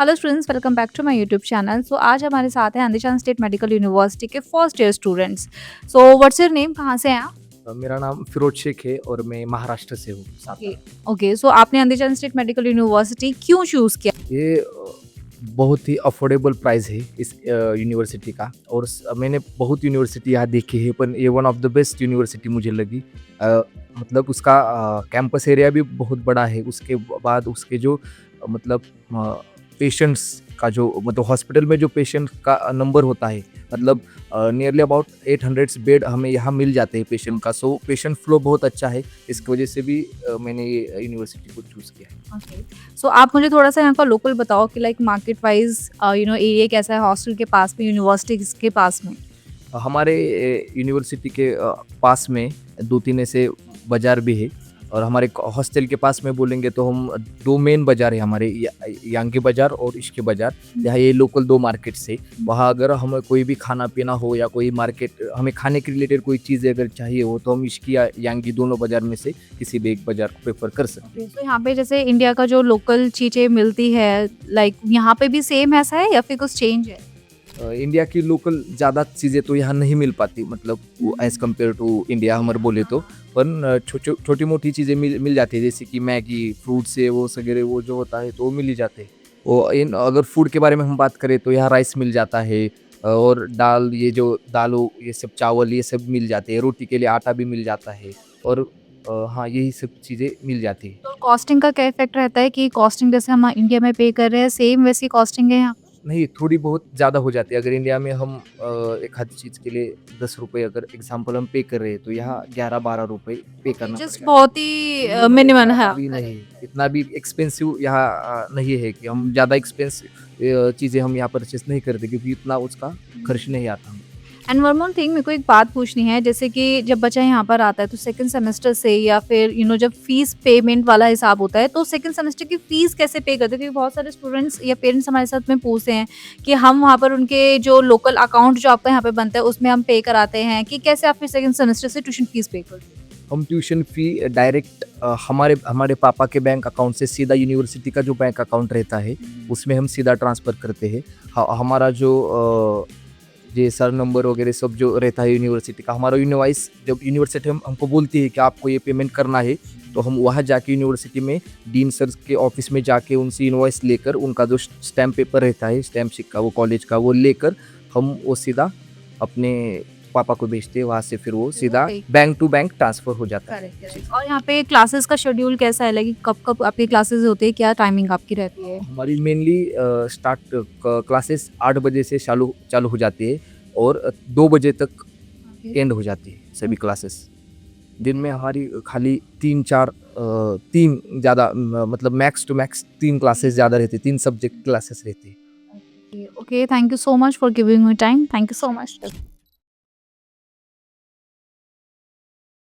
Hello students, welcome back to my YouTube channel. So आज हमारे साथ हैं अंधेशान स्टेट मेडिकल यूनिवर्सिटी के first year students. So what's your name, कहाँ से हैं आप? मेरा नाम फिरोज शेख है और मैं महाराष्ट्र से हूँ, ओके। सातारा। ओके, सो आपने अंधेशान स्टेट मेडिकल यूनिवर्सिटी क्यों चूज़ किया? ये बहुत ही अफोर्डेबल प्राइस है इस यूनिवर्सिटी का। और मैंने बहुत यूनिवर्सिटी यहाँ देखी है, पर ये one of the best university मुझे लगी। मतलब उसका कैंपस एरिया भी बहुत बड़ा है। उसके बाद उसके जो मतलब पेशेंट्स का जो मतलब हॉस्पिटल में जो पेशेंट का नंबर होता है, मतलब नियरली अबाउट 800 बेड हमें यहाँ मिल जाते हैं पेशेंट का। सो पेशेंट फ्लो बहुत अच्छा है। इसकी वजह से भी मैंने ये यूनिवर्सिटी को चूज़ किया है। ओके। सो आप मुझे थोड़ा-सा यहाँ का लोकल बताओ कि लाइक मार्केट वाइज़ एरिया कैसा है, हॉस्टल के पास में, यूनिवर्सिटी के पास में? हमारे यूनिवर्सिटी के पास में 2-3 ऐसे बाज़ार भी है। और हमारे हॉस्टल के पास में बोलेंगे तो हम 2 मेन बाज़ार है हमारे, यांगी बाज़ार और इश्के बाज़ार। यहाँ ये लोकल 2 मार्केट्स है। वहाँ अगर हमें कोई भी खाना-पीना हो या कोई मार्केट हमें खाने के रिलेटेड कोई चीज़ अगर चाहिए हो, तो हम इश्की या यांगी दोनों बाज़ार में से किसी भी एक बाज़ार को प्रेफ़र कर सकते हैं। तो यहाँ पे जैसे इंडिया का जो लोकल चीज़ें मिलती है, लाइक यहाँ पे भी सेम ऐसा है या फिर कुछ चेंज है? इंडिया की लोकल ज़्यादा चीज़ें तो यहाँ नहीं मिल पाती, मतलब वो एज़ कम्पेयर टू इंडिया हमारे बोले तो। पर छोटी मोटी चीज़ें मिल जाती है, जैसे कि मैगी, फ्रूट्स है वो वगैरह, वो जो होता है तो वो मिल ही जाते हैं। वो इन अगर फूड के बारे में हम बात करें तो यहाँ राइस मिल जाता है। और दाल, ये जो दाल हो, ये सब चावल ये सब मिल जाते हैं। रोटी के लिए आटा भी मिल जाता है। और हाँ, यही सब चीज़ें मिल जाती है। तो कॉस्टिंग का क्या इफ़ेक्ट रहता है कि कॉस्टिंग जैसे हम इंडिया में पे कर रहे हैं, सेम वैसी कॉस्टिंग है यहाँ? नहीं, थोड़ी बहुत ज़्यादा हो जाती है। अगर इंडिया में हम एक आधी चीज़ के लिए ₹10 अगर एग्ज़ाम्पल हम पे कर रहे हैं, तो यहाँ ₹11-12 पे करना जस्ट पड़ेगा। बहुत ही मिनिमम है। ज़्यादा भी नहीं, इतना भी एक्सपेंसिव यहाँ नहीं है कि हम ज़्यादा एक्सपेंसिव चीज़ें हम यहाँ परचेज़ नहीं करते, क्योंकि इतना उसका खर्च नहीं आता हमें। एंड वन मोर थिंग, मेरे को एक बात पूछनी है, जैसे कि जब बच्चा यहाँ पर आता है तो सेकंड सेमेस्टर से या फिर जब फीस पेमेंट वाला हिसाब होता है तो सेकंड सेमेस्टर की फीस कैसे पे करते हैं? क्योंकि बहुत सारे स्टूडेंट्स या पेरेंट्स हमारे साथ में पूछते हैं कि हम वहाँ पर उनके जो लोकल अकाउंट जो आपका यहाँ पे बनता है उसमें हम पे कराते हैं, कि कैसे आप फिर सेकंड सेमेस्टर से ट्यूशन फीस पे करते हैं? हम ट्यूशन फ़ी डायरेक्ट हमारे हमारे पापा के बैंक अकाउंट से सीधा यूनिवर्सिटी का जो बैंक अकाउंट रहता है, उसमें हम सीधा ट्रांसफ़र करते हैं। हमारा जो ये सर नंबर वगैरह सब जो रहता है यूनिवर्सिटी का, हमारा इनवॉइस जब यूनिवर्सिटी हमको बोलती है कि आपको ये पेमेंट करना है, तो हम वहाँ जाके यूनिवर्सिटी में डीन सर के ऑफिस में जाके उनसे इनवॉइस लेकर, उनका जो स्टैम्प पेपर रहता है, स्टैम्प सिक्का वो कॉलेज का, वो लेकर हम वो सीधा अपने पापा को भेजते हैं। वहाँ से फिर वो सीधा okay. Bank to bank transfer हो जाता है। Correct, correct. और यहाँ पे क्लासेस का शेड्यूल कैसा है? लाइक कब-कब आपकी क्लासेस होती है? क्या टाइमिंग आपकी रहती है? हमारी मेनली स्टार्ट क्लासेस 8 बजे से चालू चालू हो जाती है और 2 बजे तक ओके। एंड हो जाती है सभी क्लासेस। दिन में हमारी खाली 3-4 3 ज़्यादा मतलब मैक्स टू मैक्स 3 क्लासेस ज़्यादा रहती है, 3 सब्जेक्ट क्लासेस रहती है। Okay, okay, thank you so much for giving me time. Thank you so much.